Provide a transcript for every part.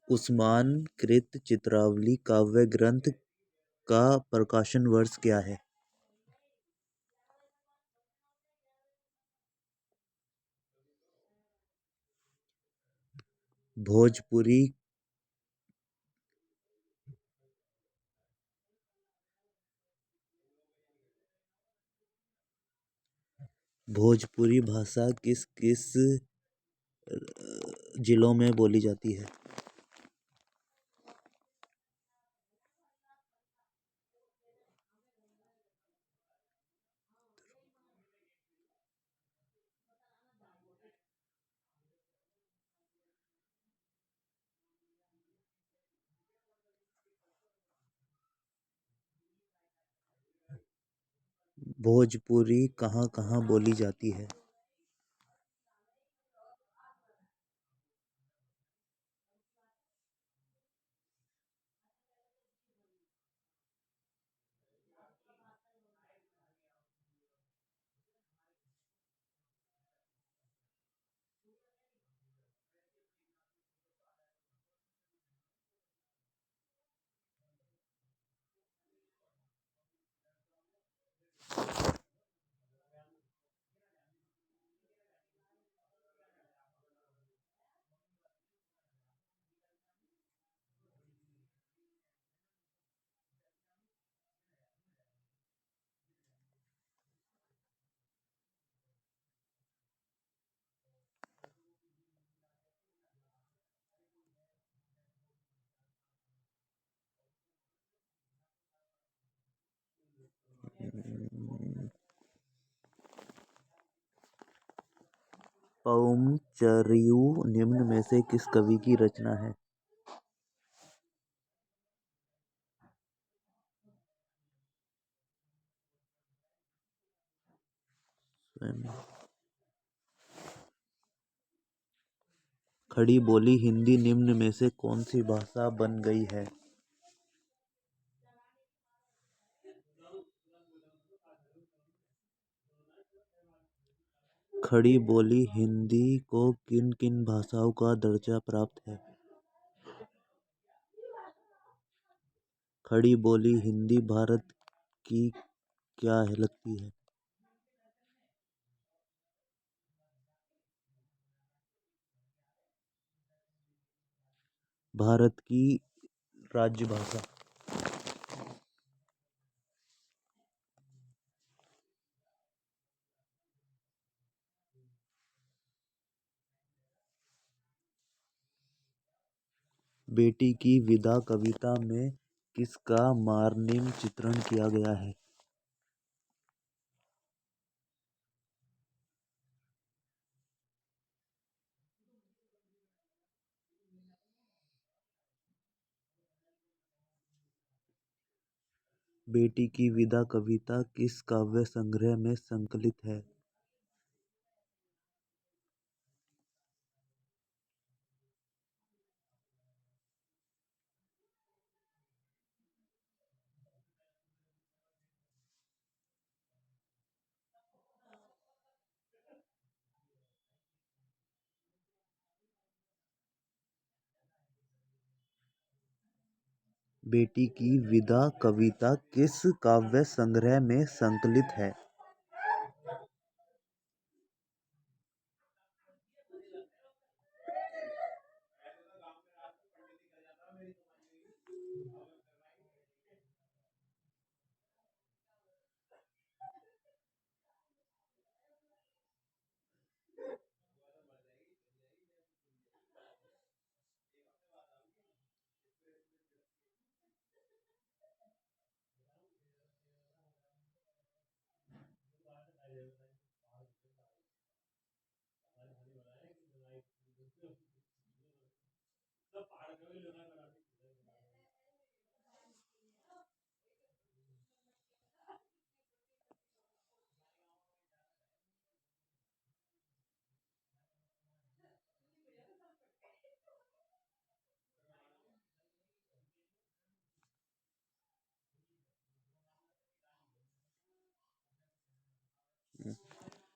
उस्मानकृत चित्रावली काव्य ग्रंथ का प्रकाशन वर्ष क्या है? भोजपुरी भोजपुरी भाषा किस किस जिलों में बोली जाती है? भोजपुरी कहाँ कहाँ बोली जाती है? पउमचरिऊ निम्न में से किस कवि की रचना है? खड़ी बोली हिंदी निम्न में से कौन सी भाषा बन गई है? खड़ी बोली हिंदी को किन किन भाषाओं का दर्जा प्राप्त है? खड़ी बोली हिंदी भारत की क्या लगती है? भारत की राजभाषा। बेटी की विदा कविता में किसका मार्मिक चित्रण किया गया है? बेटी की विदा कविता किस काव्य संग्रह में संकलित है? बेटी की विदा कविता किस काव्य संग्रह में संकलित है?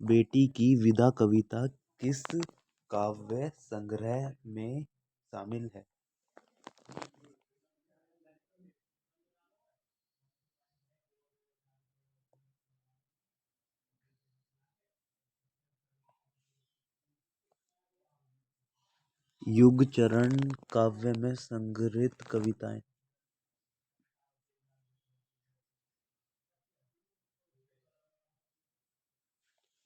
बेटी की विदा कविता किस काव्य संग्रह में शामिल है? युगचरण काव्य में संग्रहित कविताएं।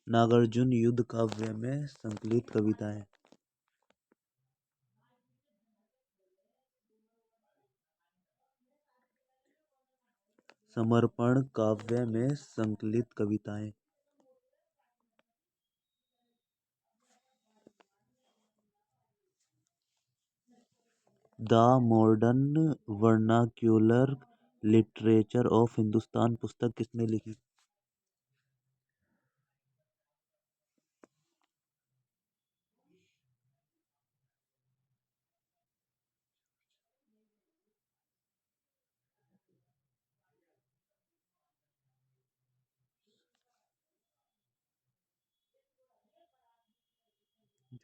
नागार्जुन युद्ध काव्य में संकलित कविताएं। समर्पण काव्य में संकलित कविताएं। The modern vernacular literature of Hindustan पुस्तक किसने लिखी?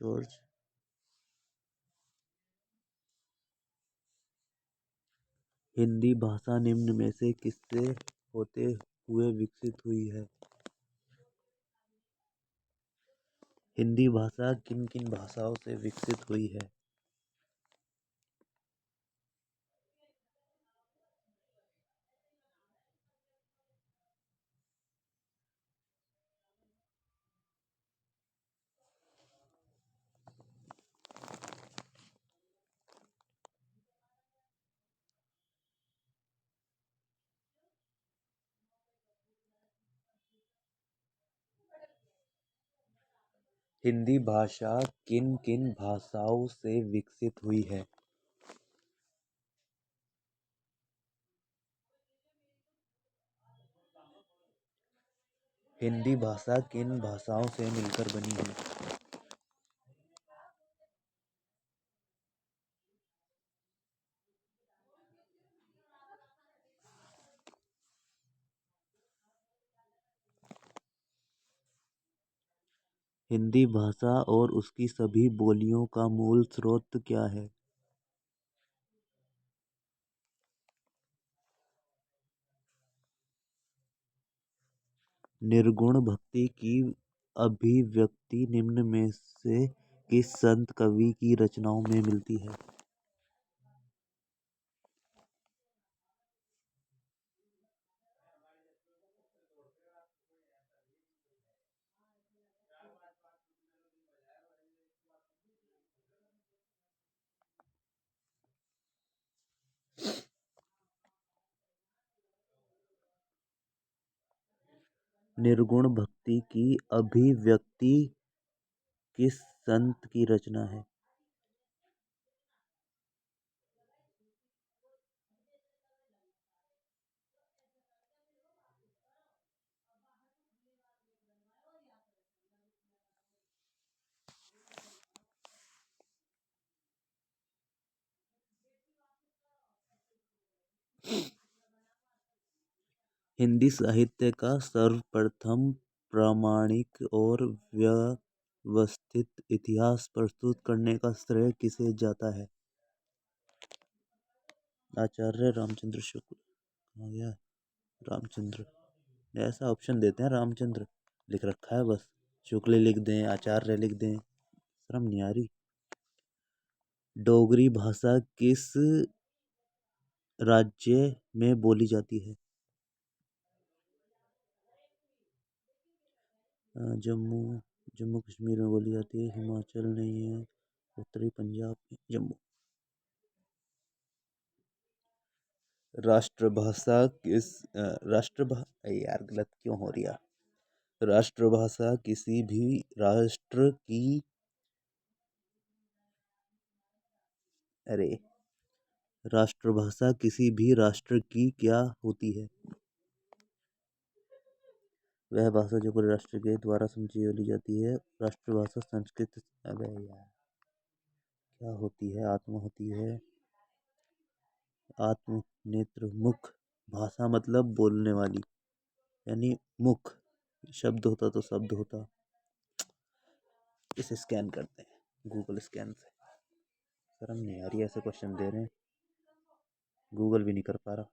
जॉर्ज। हिंदी भाषा निम्न में से किससे होते हुए विकसित हुई है? हिंदी भाषा किन किन भाषाओं से विकसित हुई है? हिंदी भाषा किन किन भाषाओं से विकसित हुई है? हिंदी भाषा किन भाषाओं से मिलकर बनी है? हिंदी भाषा और उसकी सभी बोलियों का मूल स्रोत क्या है? निर्गुण भक्ति की अभिव्यक्ति निम्न में से किस संत कवि की रचनाओं में मिलती है? निर्गुण भक्ति की अभिव्यक्ति किस संत की रचना है? हिंदी साहित्य का सर्वप्रथम प्रामाणिक और व्यवस्थित इतिहास प्रस्तुत करने का श्रेय किसे जाता है? आचार्य रामचंद्र शुक्ल। कहाँ गया? रामचंद्र। ऐसा ऑप्शन देते हैं, रामचंद्र लिख रखा है बस। शुक्ल लिख दें, आचार्य लिख दें, शर्म नहीं आ रही। डोगरी भाषा किस राज्य में बोली जाती है? जम्मू। जम्मू कश्मीर में बोली जाती है, हिमाचल नहीं है, उत्तरी पंजाब में, जम्मू। राष्ट्रभाषा किस यार गलत क्यों हो रही है? राष्ट्रभाषा किसी भी राष्ट्र की अरे राष्ट्रभाषा किसी भी राष्ट्र की क्या होती है? वह भाषा जो पूरे राष्ट्र के द्वारा समझी बोली जाती है। राष्ट्रभाषा संस्कृत। अबे यार क्या होती है? आत्मा होती है। आत्म, नेत्र, मुख। भाषा मतलब बोलने वाली, यानी मुख। शब्द होता तो शब्द होता। इसे स्कैन करते हैं। गूगल स्कैन से। शर्म नहीं आ रही, ऐसे क्वेश्चन दे रहे हैं, गूगल भी नहीं कर पा रहा।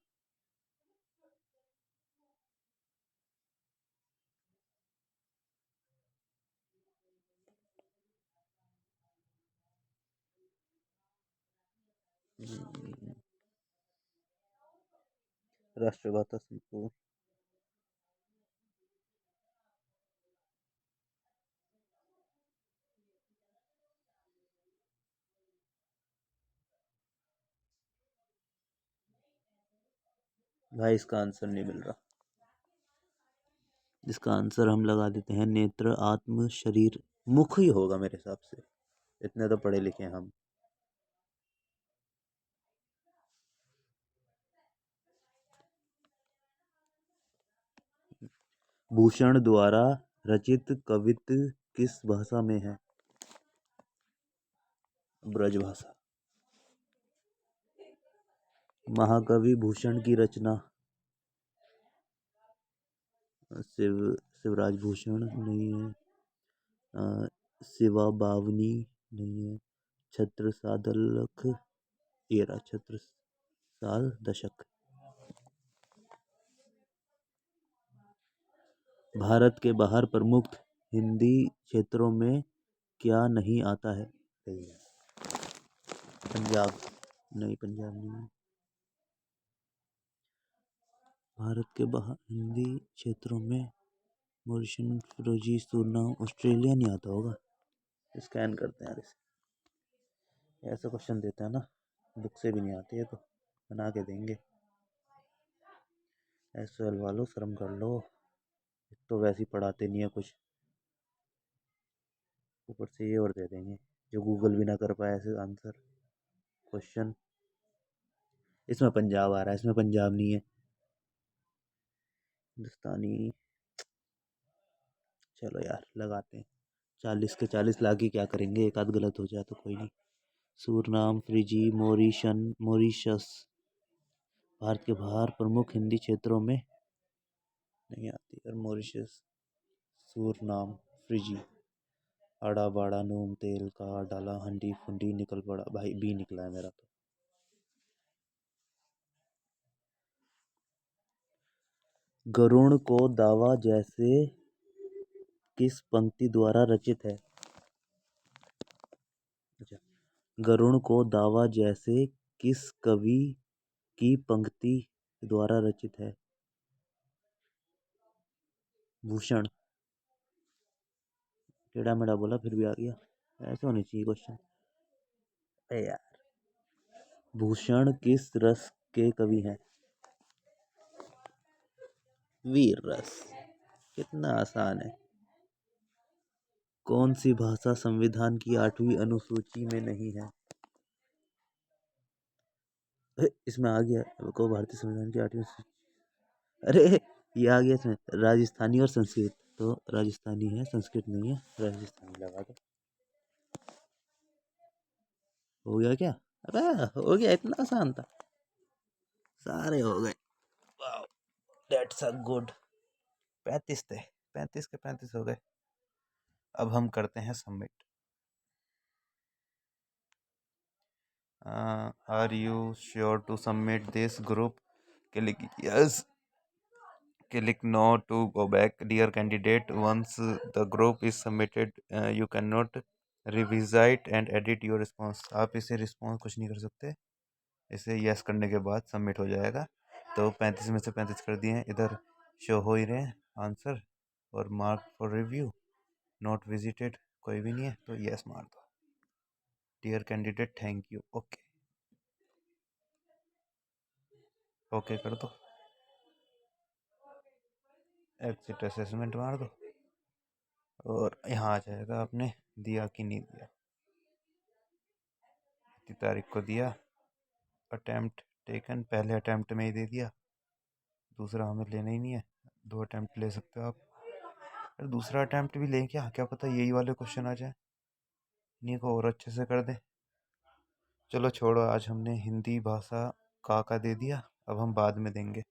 राष्ट्रभाषा संपूर्ण। भाई इसका आंसर नहीं मिल रहा। इसका आंसर हम लगा देते हैं नेत्र, आत्म, शरीर, मुख ही होगा मेरे हिसाब से, इतने तो पढ़े लिखे हैं हम। भूषण द्वारा रचित कवित्त किस भाषा में है? ब्रजभाषा। महाकवि भूषण की रचना? शिवराज भूषण नहीं है। शिवा बावनी नहीं है। छत्रसादलख, ये रहा छत्रसाल दशक। भारत के बाहर प्रमुख हिंदी क्षेत्रों में क्या नहीं आता है? पंजाब। नहीं, पंजाब नहीं है। भारत के बाहर हिंदी क्षेत्रों में मॉरिशन, फिरोजी, सूरनाम, ऑस्ट्रेलिया नहीं आता होगा। स्कैन करते हैं इसे। ऐसा क्वेश्चन देता है ना, बुक से भी नहीं आती है तो बना के देंगे। एसएल वालों शर्म कर लो, तो वैसे ही पढ़ाते नहीं है कुछ, ऊपर से ये और दे देंगे जो गूगल भी ना कर पाए ऐसे आंसर क्वेश्चन। इसमें पंजाब आ रहा है, इसमें पंजाब नहीं है। हिंदुस्तानी। चलो यार लगाते हैं, 40 के 40 लाके क्या करेंगे, एक आध गलत हो जाए तो कोई नहीं। सूरनाम, फ्रिजी, मॉरिशस। भारत के बाहर प्रमुख हिंदी क्षेत्रों में नहीं आती यार। मॉरिशस, सूरनाम, फ्रिजी, आड़ा बाड़ा, नून, तेल का डाला, हंडी फुंडी, निकल पड़ा। भाई बी निकला है मेरा तो। गरुण को दावा जैसे किस पंक्ति द्वारा रचित है? अच्छा, गरुण को दावा जैसे किस कवि की पंक्ति द्वारा रचित है? भूषण। टेढ़ा मेढ़ा बोला फिर भी आ गया, ऐसा होना चाहिए क्वेश्चन। अरे यार, भूषण किस रस के कवि हैं? वीर रस। कितना आसान है। कौन सी भाषा संविधान की 8वीं अनुसूची में नहीं है? इसमें आ गया, को भारतीय संविधान की 8वीं अनुसूची। अरे ये आ गया इसमें, राजस्थानी और संस्कृत। तो राजस्थानी है, संस्कृत नहीं है, राजस्थानी लगा दो। हो गया क्या? अरे हो गया, इतना आसान था, सारे हो गए। Wow, that's a good. 35 थे, 35 के 35 हो गए। अब हम करते हैं submit. Are you sure to submit this group? Click yes, click no to go back. Dear candidate, once the group is submitted, you cannot revisit and edit your response. आप इसे रिस्पॉन्स कुछ नहीं कर सकते, इसे यस करने के बाद सबमिट हो जाएगा। तो 35 में से 35 कर दिए हैं, इधर शो हो ही रहे हैं आंसर। और mark for review, not visited कोई भी नहीं है तो यस मार दो। Dear candidate thank you, okay okay कर दो। एग्जिट असेसमेंट मार दो और यहाँ आ जाएगा आपने दिया कि नहीं दिया। इतनी तारीख को दिया, अटैम्प्ट टेकन, पहले अटैम्प्ट में ही दे दिया, दूसरा हमें लेना ही नहीं है। 2 अटैम्प्ट ले सकते हो आप, अरे दूसरा अटैम्प्ट भी लें क्या पता यही वाले क्वेश्चन आ जाए, इन्हीं को और अच्छे से कर दे। चलो छोड़ो, आज हमने हिंदी भाषा का दे दिया, अब हम बाद में देंगे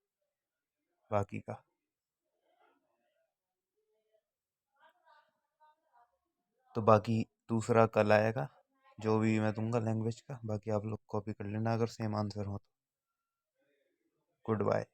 बाकी का। तो बाकी दूसरा कल आएगा, जो भी मैं दूंगा लैंग्वेज का। बाकी आप लोग कॉपी कर लेना अगर सेम आंसर हो तो। Good bye.